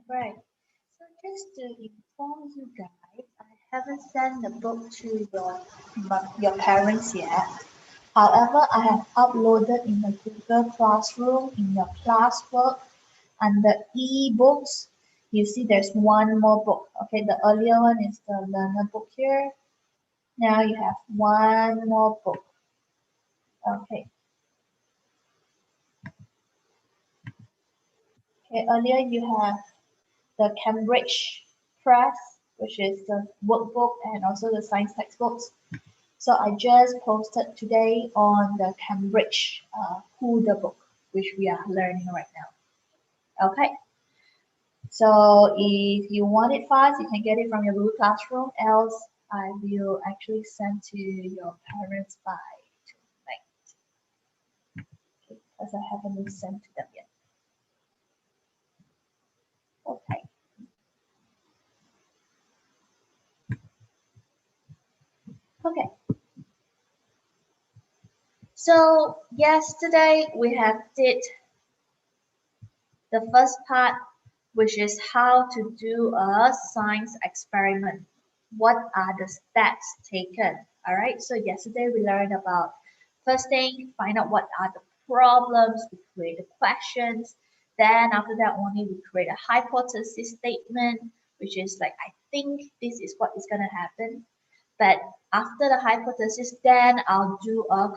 Right. So just to inform you guys, I haven't sent the book to your parents yet. However, I have uploaded in the Google Classroom in your classwork under e-books. You see there's one more book. Okay, the earlier one is the learner book here. Now you have one more book. Okay. Okay, earlier you have the Cambridge Press, which is the workbook and also the science textbooks. So I just posted today on the Cambridge Who the book, which we are learning right now. Okay. So if you want it fast, you can get it from your Google Classroom. Else, I will actually send to your parents by tonight. Okay, because I haven't sent to them yet. Okay. Okay. So yesterday we have did the first part, which is how to do a science experiment. What are the steps taken? All right. So yesterday we learned about first thing, find out what are the problems, we create the questions. Then after that only we create a hypothesis statement, which is like, I think this is what is going to happen. But after the hypothesis, then I'll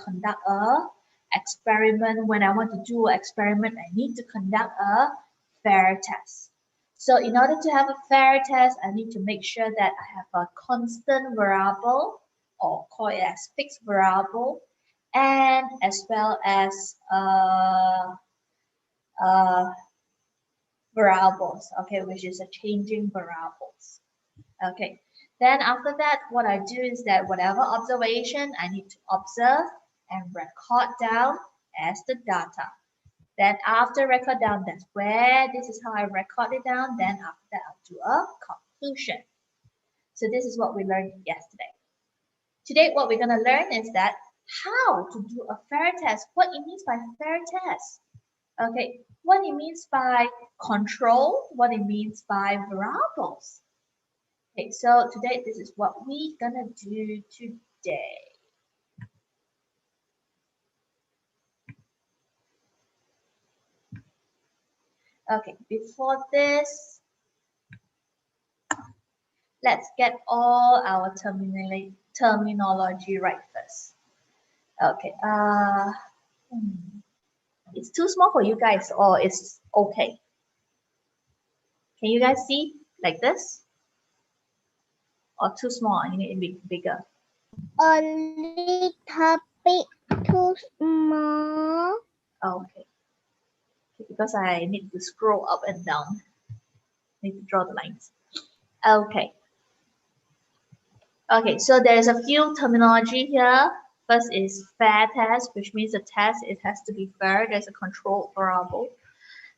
conduct a experiment. When I want to do an experiment, I need to conduct a fair test. So in order to have a fair test, I need to make sure that I have a constant variable, or call it as fixed variable, and as well as variables, okay, which is a changing variables. Okay, then after that, what I do is that whatever observation I need to observe and record down as the data. Then after record down, that's where this is how I record it down. Then after that, I'll do a conclusion. So this is what we learned yesterday. Today, what we're going to learn is that how to do a fair test, what it means by fair test. Okay, what it means by control, what it means by variables. Okay, so today this is what we're gonna do today. Okay, before this, let's get all our terminology right first. Okay, it's too small for you guys, or it's okay? Can you guys see like this? Or too small, you need to be bigger? A little bit too small. Okay, because I need to scroll up and down. Need to draw the lines. Okay. Okay, so there's a few terminology here. First is fair test, which means the test, it has to be fair. There's a controlled variable.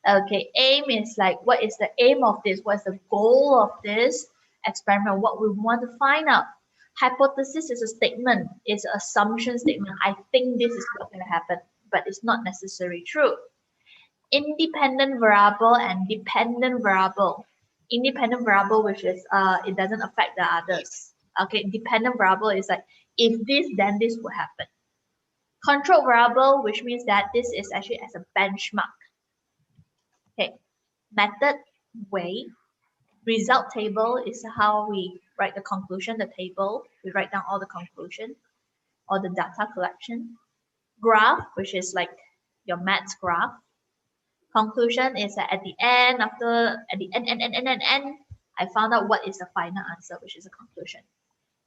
Okay, aim is like, what is the aim of this? What's the goal of this experiment? What we want to find out. Hypothesis is a statement. It's an assumption statement. I think this is what's going to happen, but it's not necessarily true. Independent variable and dependent variable. Independent variable, which is it doesn't affect the others. Okay, dependent variable is like, if this, then this will happen. Control variable, which means that this is actually as a benchmark. Okay, method, way. Result table is how we write the conclusion, the table. We write down all the conclusion or the data collection. Graph, which is like your maths graph. Conclusion is that at the end, at the end, I found out what is the final answer, which is a conclusion.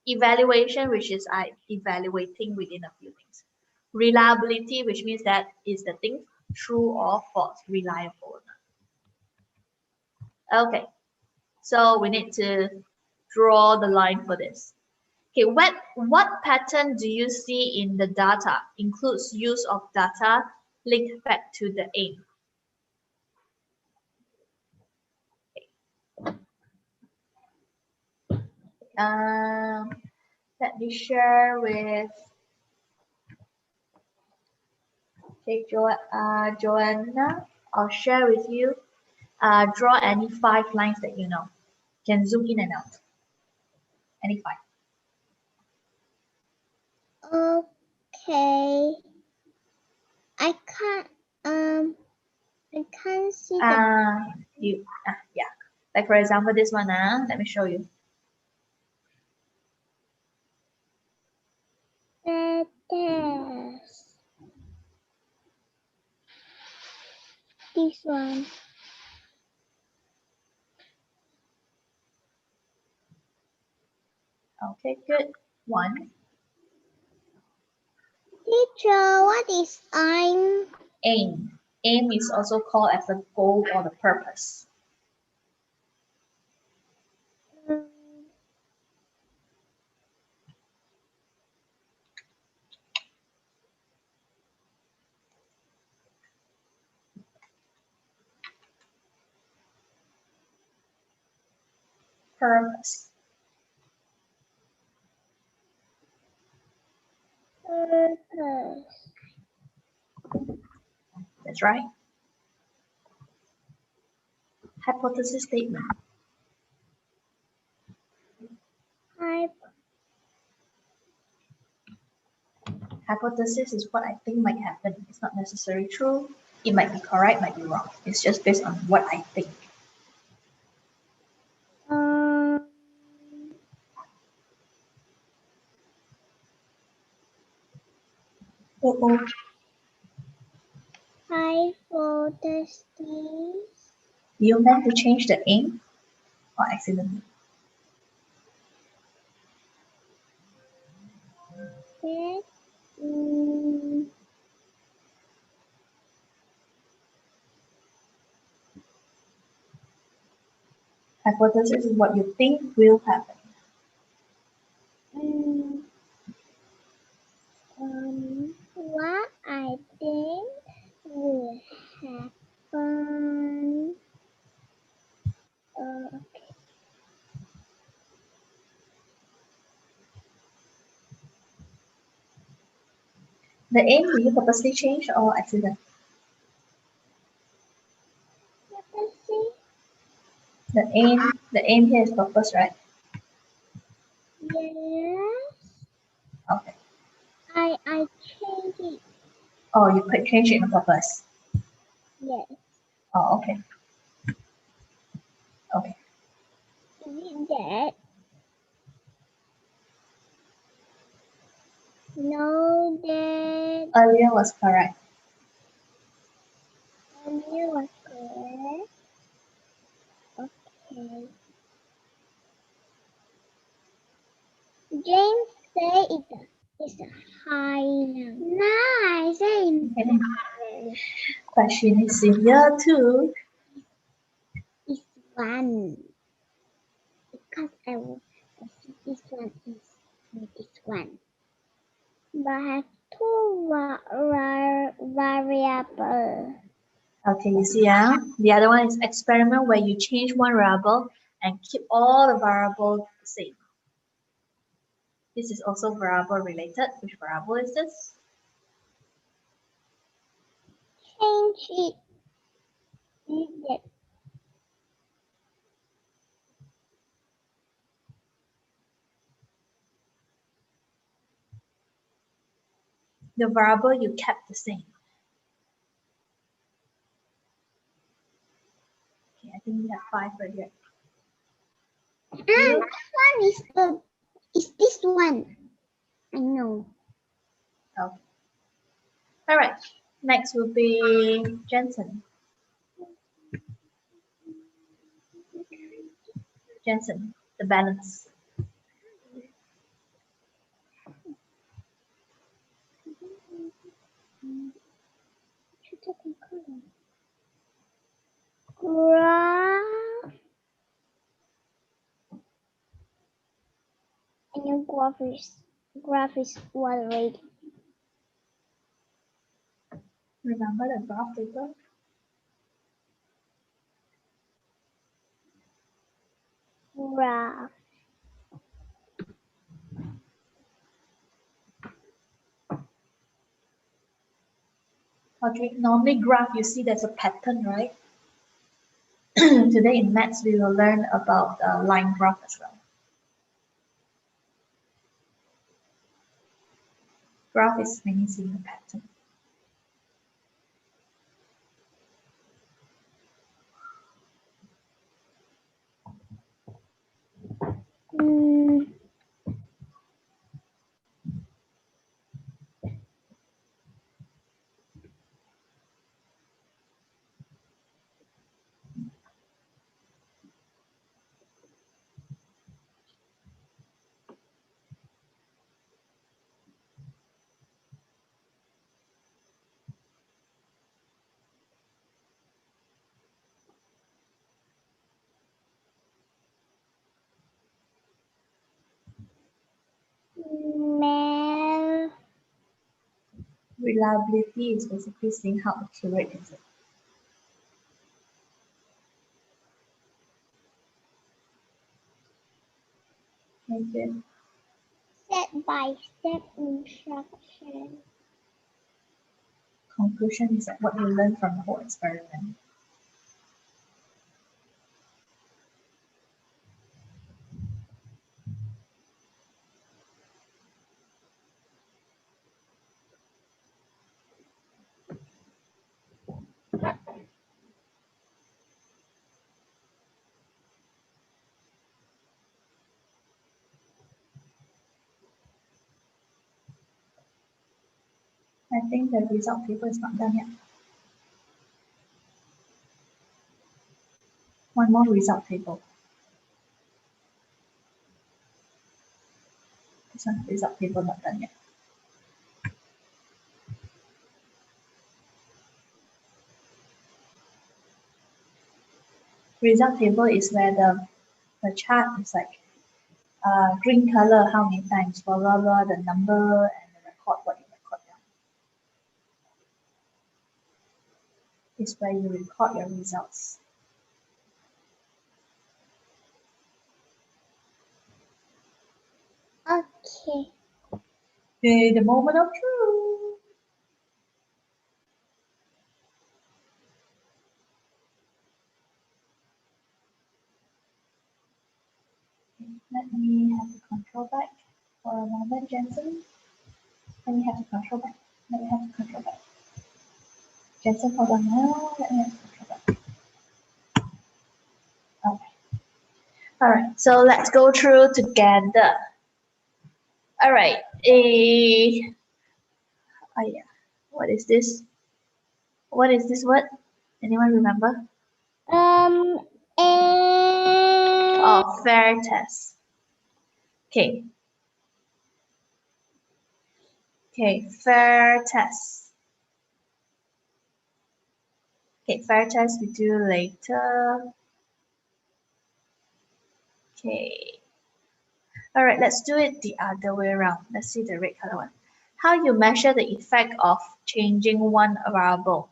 Evaluation, which is I evaluating within a few things. Reliability, which means that is the thing true or false, reliable or not. Okay, so we need to draw the line for this. Okay, what pattern do you see in the data? Includes use of data linked back to the aim. Let me share with Joanna. I'll share with you. Draw any 5 lines that you know. Can zoom in and out. Any 5. Okay. I can't see the Yeah. Like for example, this one. Let me show you. letters. This one. Okay, good. 1. Teacher, what is I'm? Aim. Aim is also called as the goal or the purpose. Purpose. Purpose. That's right. Hypothesis statement. Hypothesis is what I think might happen. It's not necessarily true. It might be correct, might be wrong. It's just based on what I think. Hypothesis. You meant to change the aim or accidentally? Yes. Hypothesis is what you think will happen. What I think will happen. The aim, do you purposely change or accident? The aim here is purpose, right? Yes. Okay. I changed it. Oh, you could change it on purpose. Yes. Oh, okay. Okay. Is it that? No, that Earlier was correct. earlier was correct. Okay. James say it's a high now. No, I say Question is in year 2. it's 1. Because I see this one is this one. But I have 2 variables. Okay, you see, the other one is experiment where you change one variable and keep all the variables the same. This is also variable related. Which variable is this? Change it. Yes. The variable you kept the same. Okay, I think we have 5 right here. This one is this one. I know. Okay. All right. Next will be Jensen. Jensen, the balance. Graph. And your graph is what rate? Remember the graph paper? Graph. Okay, normally graph you see there's a pattern, right? Today in maths, we will learn about line graph as well. Graph is mainly seeing a pattern. Reliability is basically seeing how accurate is it. Okay, good. Step-by-step instruction. Conclusion is that what you learn from the whole experiment. I think the result paper is not done yet. One more result table. This one, result table not done yet. Result table is where the chart is like green color, how many times, blah, blah, blah, the number and the record, what you record down. Is where you record your results. Okay. Okay, the moment of truth. Let me have the control back for a moment, Jensen. Let me have the control back. Let me have the control back. Jensen, hold on now. Let me have the control back. Okay. All right, so let's go through together. All right. Oh yeah. What is this? What is this word? Anyone remember? Oh, fair test. Okay. Okay, fair test. Okay, fair test we do later. Okay. All right, let's do it the other way around. Let's see the red color one. How you measure the effect of changing one variable.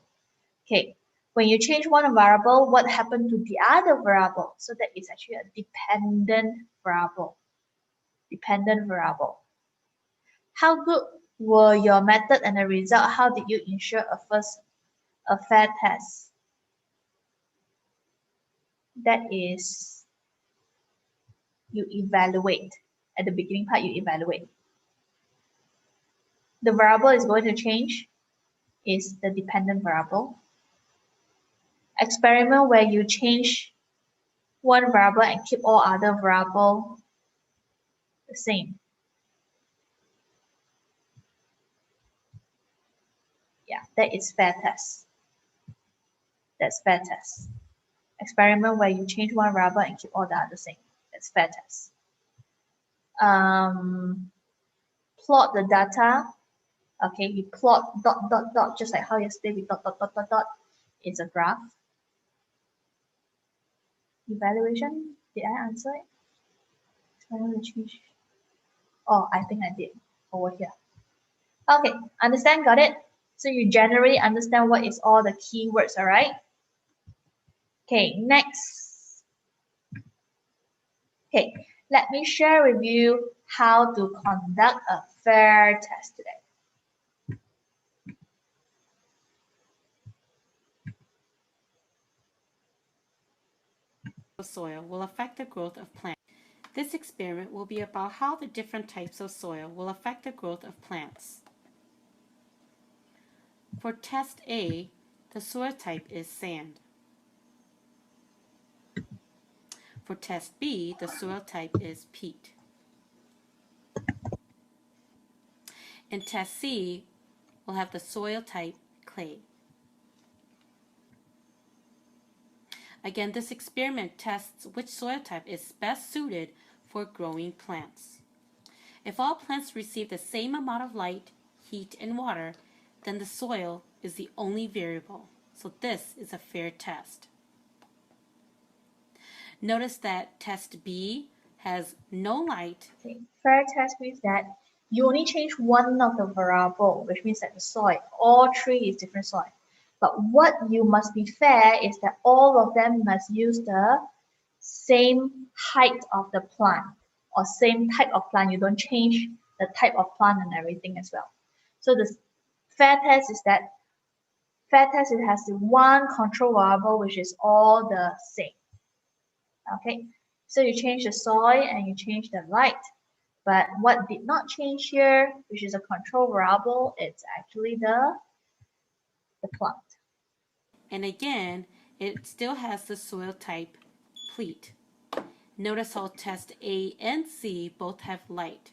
Okay, when you change one variable, what happened to the other variable? So that is actually a dependent variable. Dependent variable. How good were your method and the result? How did you ensure a fair test? That is, you evaluate. At the beginning part, you evaluate. The variable is going to change is the dependent variable. Experiment where you change one variable and keep all other variable the same. Yeah, that is fair test. That's fair test. Experiment where you change one variable and keep all the other same. That's fair test. Plot the data. Okay, you plot dot dot dot just like how yesterday we dot dot dot dot dot. It's a graph. Evaluation. Did I answer it? Experiment change. Oh, I think I did over here. Okay, understand? Got it? So you generally understand what is all the keywords, all right? Okay, next. Okay, let me share with you how to conduct a fair test today. soil will affect the growth of plants. This experiment will be about how the different types of soil will affect the growth of plants. For test A, the soil type is sand. For test B, the soil type is peat. In test C, we'll have the soil type clay. Again, this experiment tests which soil type is best suited for growing plants. If all plants receive the same amount of light, heat, and water, then the soil is the only variable. So this is a fair test. Notice that test B has no light. Okay. Fair test means that you only change one of the variable, which means that the soil, all three is different soil. But what you must be fair is that all of them must use the same height of the plant or same type of plant. You don't change the type of plant and everything as well. So the fair test is that it has the one control variable which is all the same. Okay, so you change the soil and you change the light. But what did not change here, which is a control variable, it's actually the plant. And again, it still has the soil type peat. Notice how test A and C both have light.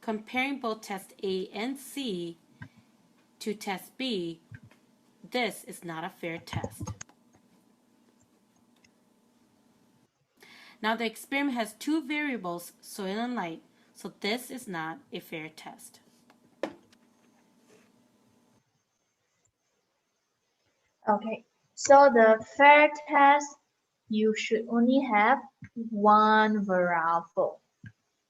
Comparing both test A and C to test B, this is not a fair test. Now the experiment has two variables, soil and light, so this is not a fair test. Okay, so the fair test, you should only have one variable.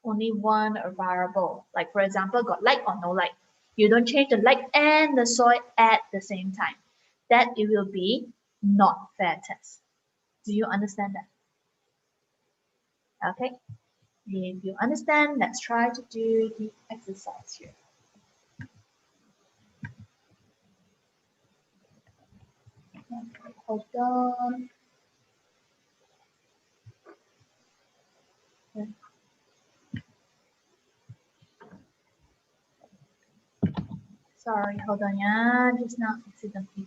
Only one variable. Like for example, got light or no light. You don't change the light and the soil at the same time. That it will be not fair test. Do you understand that? Okay. If you understand, let's try to do the exercise here. Okay, hold on. Okay. Sorry, hold on, yeah, just now accidentally.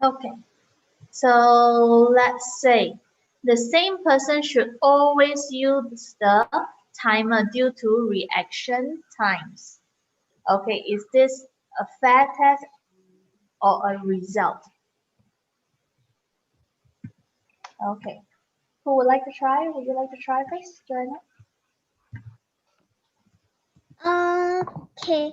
Okay, so let's say the same person should always use the timer due to reaction times. Okay, is this a fair test or a result? Okay, who would like to try? Would you like to try first, Joanna? Okay.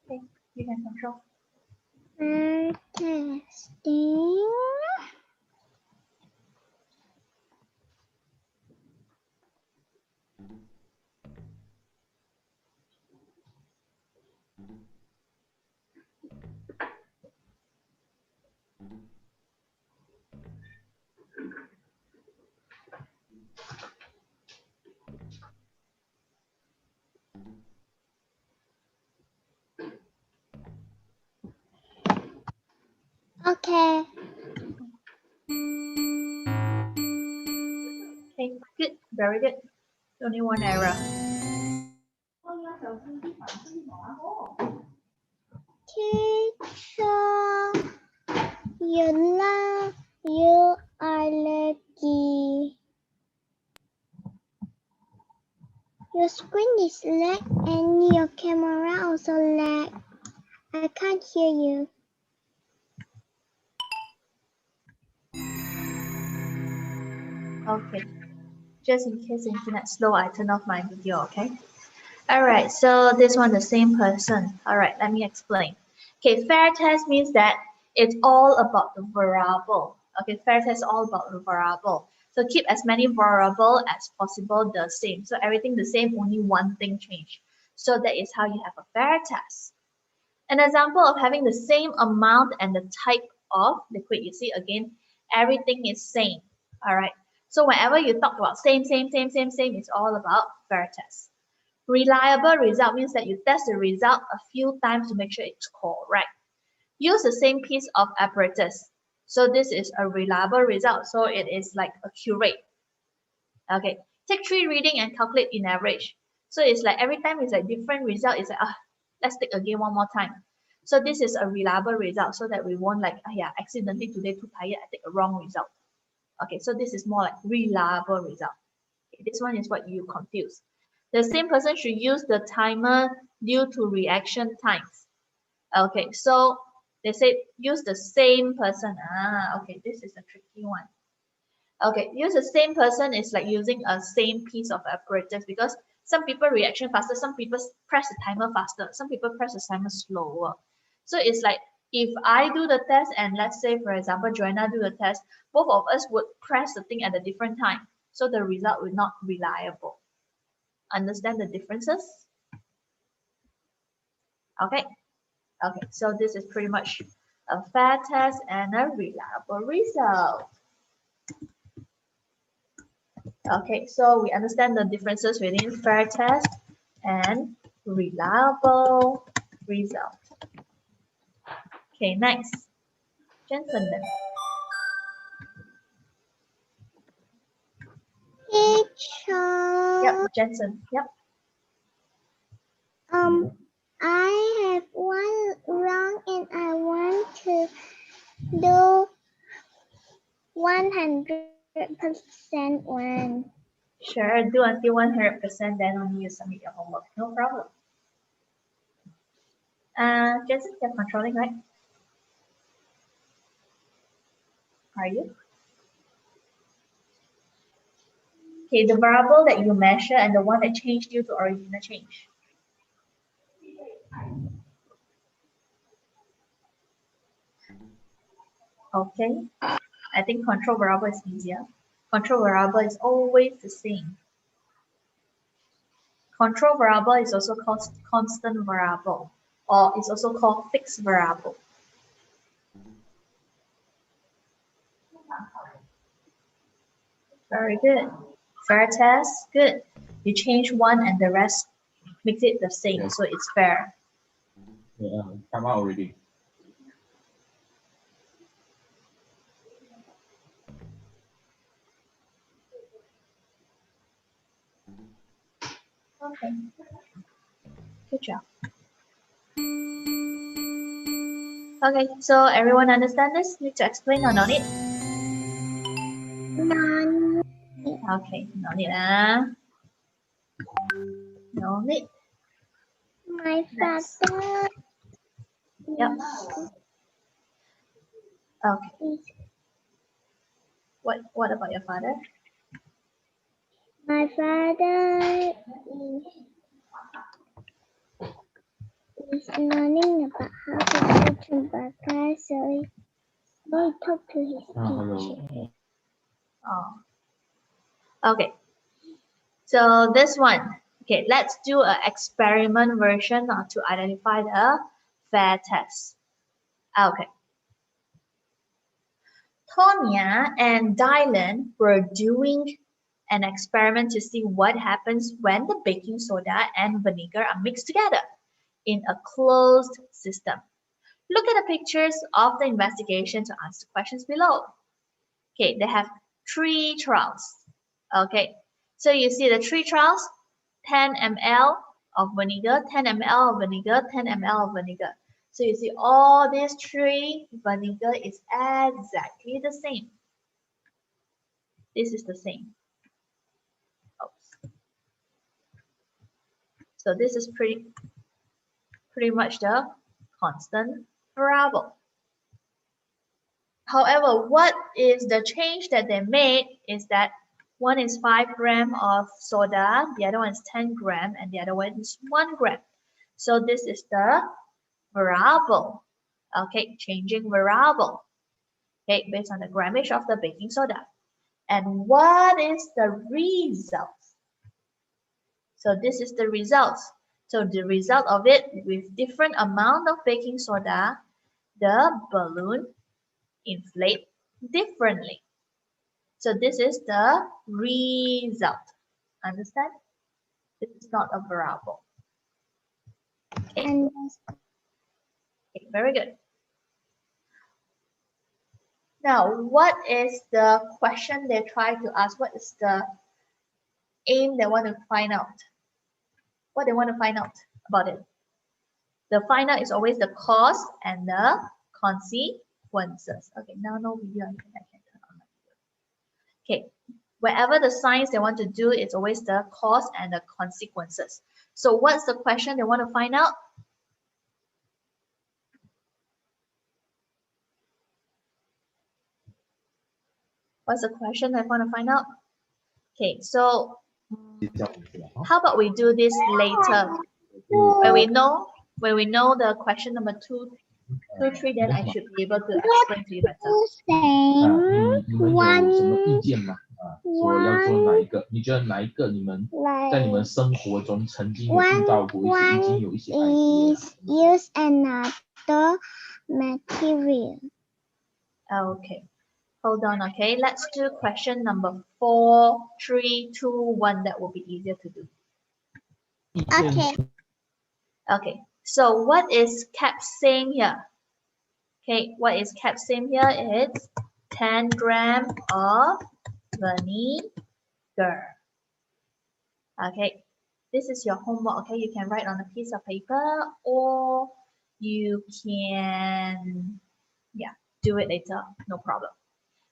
Okay, you can control. Testing. Okay. Okay, good, very good. Only one error. Teacher, you are lucky. Your screen is lag and your camera also lag. I can't hear you. Okay. Just in case the internet slow, I turn off my video, okay? All right, so this one, the same person. All right, let me explain. Okay, fair test means that it's all about the variable. Okay, fair test is all about the variable. So keep as many variable as possible the same. So everything the same, only one thing change. So that is how you have a fair test. An example of having the same amount and the type of liquid, you see again, everything is same. All right. So whenever you talk about same, it's all about fair test. Reliable result means that you test the result a few times to make sure it's correct. Use the same piece of apparatus. So this is a reliable result. So it is like accurate. Okay. Take 3 reading and calculate in average. So it's like every time it's like different result. It's like, let's take again one more time. So this is a reliable result so that we won't like, yeah, accidentally today too tired, I take a wrong result. Okay, so this is more like reliable result. Okay, this one is what you confuse. The same person should use the timer due to reaction times. Okay, so they say use the same person. Okay, this is a tricky one. Okay, use the same person is like using a same piece of apparatus because some people reaction faster, some people press the timer faster, some people press the timer slower. So it's like if I do the test and let's say for example Joanna do the test, both of us would press the thing at a different time. So the result will not reliable. Understand the differences? Okay. Okay, so this is pretty much a fair test and a reliable result. Okay, so we understand the differences within fair test and reliable result. Okay, next. Jensen then. Teacher. Yep, Jensen. Yep. I have one wrong and I want to do 100% one. Sure, do until 100%, then only you submit your homework. No problem. Jensen, you're controlling, right? Are you? Okay, the variable that you measure and the one that changed due to original change. Okay, I think control variable is easier. Control variable is always the same. Control variable is also called constant variable, or it's also called fixed variable. Very good. Fair test, good. You change one and the rest makes it the same, Yes. so it's fair. Yeah, come out already. Okay. Good job. Okay, so everyone understand this? Need to explain or no need? None. Okay, no need. No need. My Next. father. Yep. Okay. Is, What about your father? my father is learning about how to do chewbacca, so he talk to his teacher. Oh. Okay. So this one. Okay, let's do an experiment version to identify the fair test. Okay. Tonya and Dylan were doing an experiment to see what happens when the baking soda and vinegar are mixed together in a closed system. Look at the pictures of the investigation to answer questions below. Okay, they have 3 trials. Okay, so you see the 3 trials, 10 ml of vinegar, 10 ml of vinegar, 10 ml of vinegar. So you see all these 3 vinegar is exactly the same. This is the same. Oops. So this is pretty much the constant variable. However, what is the change that they made is that One is 5 gram of soda, the other one is 10 gram, and the other one is 1 gram. So this is the variable. Okay, changing variable. Okay, based on the grammage of the baking soda. And what is the result? So this is the results. So the result of it, with different amount of baking soda, the balloon inflate differently. So this is the result. Understand? This is not a variable. Okay, And okay, very good. Now, what is the question they try to ask? What is the aim they want to find out? What they want to find out about it? The find out is always the cause and the consequences. Okay, now no video. I can turn on my video. Okay, wherever the science they want to do, it's always the cause and the consequences. So what's the question they want to find out? What's the question they want to find out? Okay, so how about we do this later? When we know the question number 2, 3, then I should be able to explain to you better. same 你们有什么意见吗？说要做哪一个？你觉得哪一个你们在你们生活中曾经有遇到过，已经有一些 idea is use another material. Okay, hold on. Okay, let's do question number 4, 3, 2, 1. That will be easier to do. Okay. Okay, so what is kept same here? Okay, what is kept same here is 10 gram of vinegar. Okay, this is your homework. Okay, you can write on a piece of paper or you can, do it later, no problem.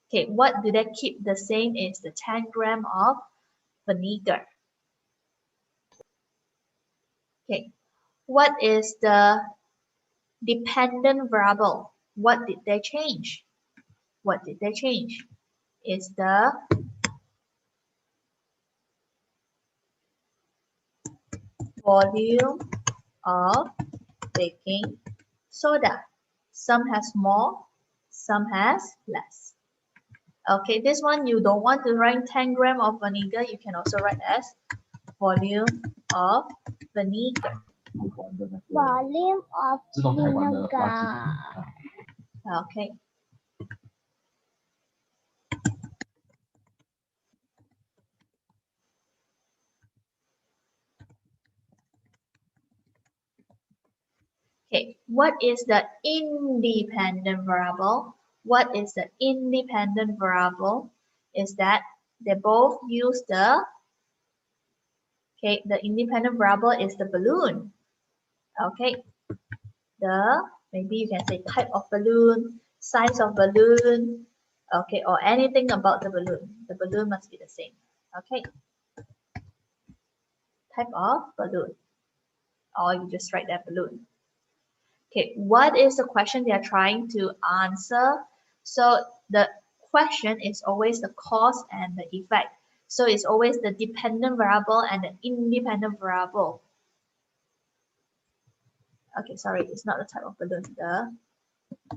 Okay, what do they keep the same is the 10 gram of vinegar. Okay, what is the dependent variable? What did they change? What did they change? Is the volume of baking soda. Some has more, some has less. Okay, this one you don't want to write 10 gram of vinegar, you can also write as volume of vinegar. Volume of 自动开关的垃圾 vinegar. 瓶。 Okay. Okay, what is the independent variable? What is the independent variable? Is that they both use the, okay, the independent variable is the balloon. Okay, maybe you can say type of balloon, size of balloon, okay, or anything about the balloon. The balloon must be the same. Okay, type of balloon, or you just write that balloon. Okay, what is the question they are trying to answer? So the question is always the cause and the effect. So it's always the dependent variable and the independent variable. Okay, sorry, it's not the type of balloon, the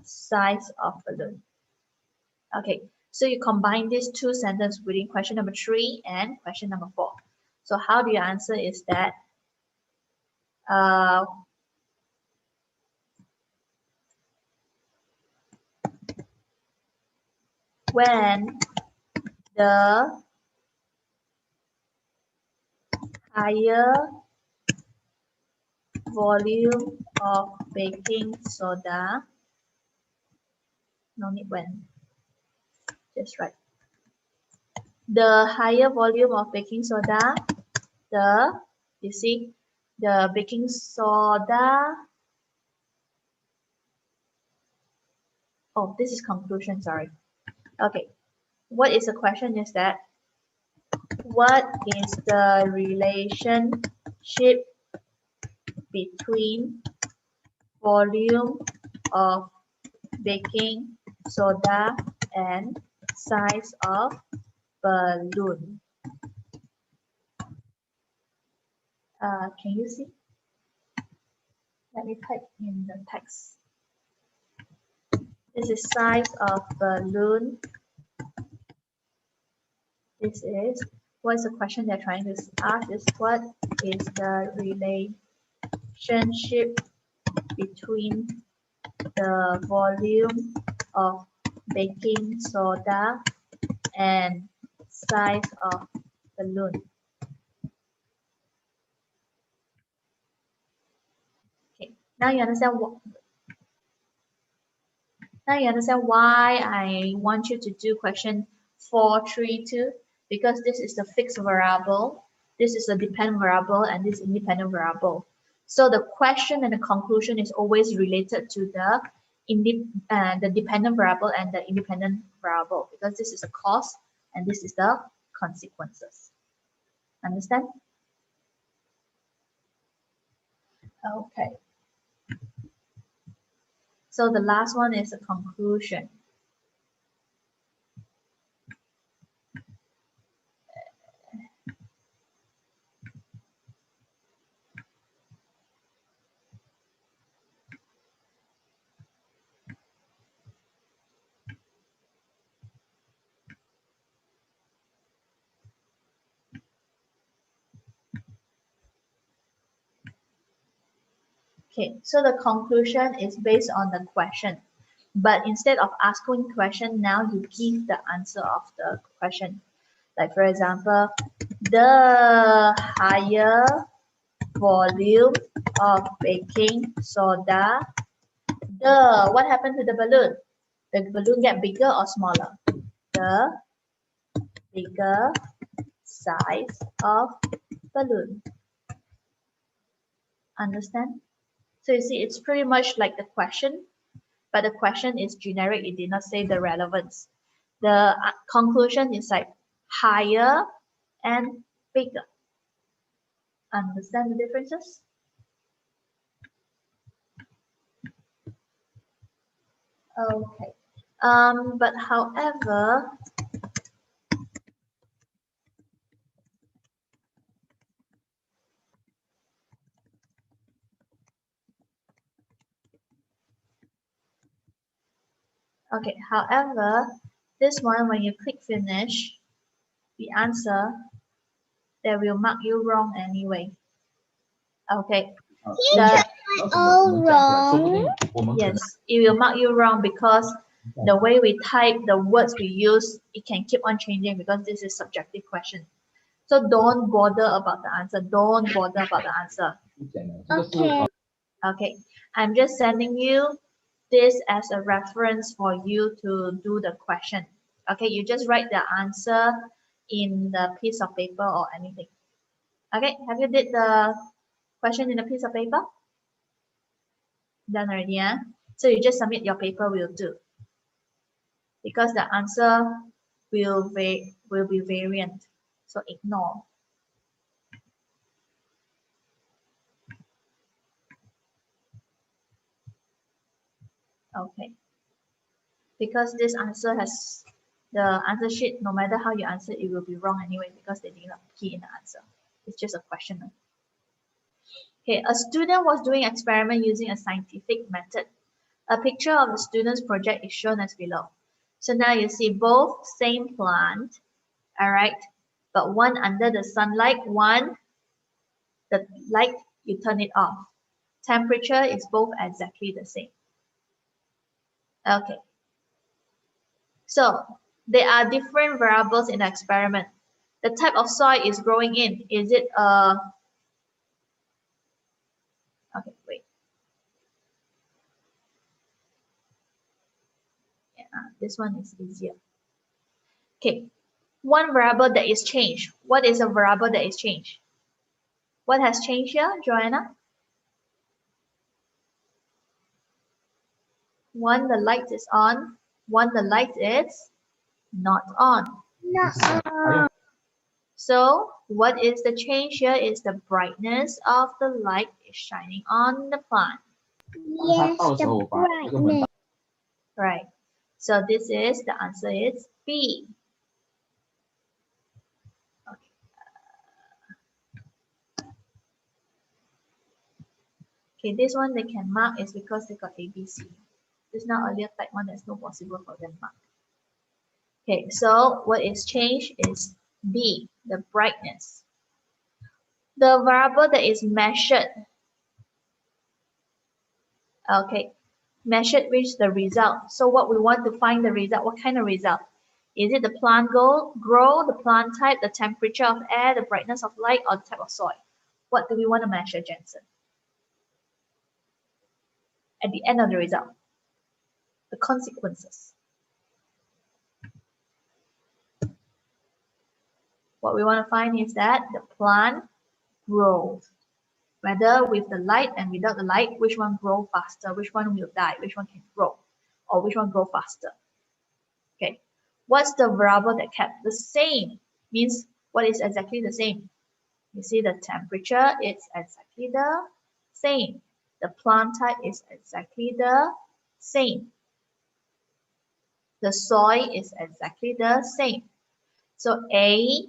size of balloon. Okay, so you combine these two sentences within question number 3 and question number 4. So how do you answer is that when the higher volume of baking soda, no need when, just write. The higher volume of baking soda, you see, the baking soda, oh, this is conclusion, sorry. Okay, what is the question is that, what is the relationship between volume of baking soda and size of balloon. Can you see? Let me type in the text. This is size of balloon. This is, what's the question they're trying to ask is what is the relationship between the volume of baking soda and size of balloon. Okay, now you understand what. Now you understand why I want you to do question 432, because this is the fixed variable, this is the dependent variable, and this independent variable. So the question and the conclusion is always related to the dependent variable and the independent variable, because this is the cause and this is the consequences. Understand? Okay. So the last one is a conclusion. Okay, so the conclusion is based on the question, but instead of asking question, now you give the answer of the question. Like for example, the higher volume of baking soda, what happened to the balloon? The balloon get bigger or smaller? The bigger size of balloon. Understand? So you see, it's pretty much like the question, but the question is generic. It did not say the relevance. The conclusion is like higher and bigger. Understand the differences? Okay. But however, this one, when you click finish, the answer, they will mark you wrong anyway. Okay. all wrong. Yes, it will mark you wrong because the way we type, the words we use, it can keep on changing because this is subjective question. So don't bother about the answer. Don't bother about the answer. Okay. Okay, I'm just sending you this as a reference for you to do the question. Okay, you just write the answer in the piece of paper or anything. Okay, have you did the question in a piece of paper? Done already, yeah? So you just submit your paper will do. Because the answer will be variant. So ignore. Okay. Because this answer has the answer sheet, no matter how you answer, it will be wrong anyway because they did not key in the answer. It's just a question. Okay, a student was doing experiment using a scientific method. A picture of the student's project is shown as below. So now you see both same plant, all right, but one under the sunlight, one the light, you turn it off. Temperature is both exactly the same. Okay. So there are different variables in the experiment. The type of soil is growing in. Is it a... Okay, wait. Yeah, this one is easier. Okay, one variable that is changed. What is a variable that is changed? What has changed here, Joanna? One, the light is on. One, the light is not on. No. So what is the change here is the brightness of the light is shining on the plant. Yes, the brightness. Right. So this is, the answer is B. Okay, this one they can mark is because they got ABC. Just now earlier type one, there's no possible for them mark. Okay, so what is changed is B, the brightness. The variable that is measured. Okay, measured reach the result. So what we want to find the result, what kind of result? Is it the plant grow, the plant type, the temperature of air, the brightness of light, or the type of soil? What do we want to measure, Jensen? At the end of the result, the consequences. What we want to find is that the plant grows. Whether with the light and without the light, which one grow faster, which one will die, which one can grow, or which one grow faster. Okay, what's the variable that kept the same? Means what is exactly the same? You see the temperature is exactly the same. The plant type is exactly the same. The soil is exactly the same. So A,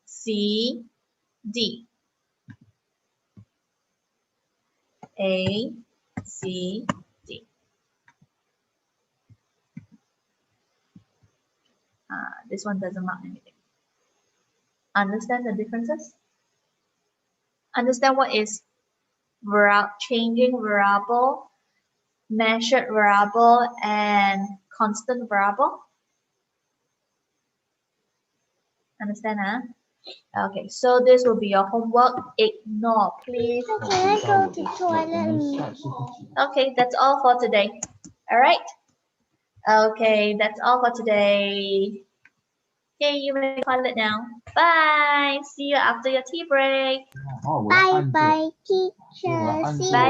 C, D. A, C, D. This one doesn't mark anything. Understand the differences? Understand what is changing variable, measured variable, and constant variable? Understand, huh? Okay, so this will be your homework. Ignore, please. Can I go to toilet? Okay, that's all for today. All right. Okay, that's all for today. Okay, you may toilet now. Bye. See you after your tea break. Bye bye, teacher. See you. Bye.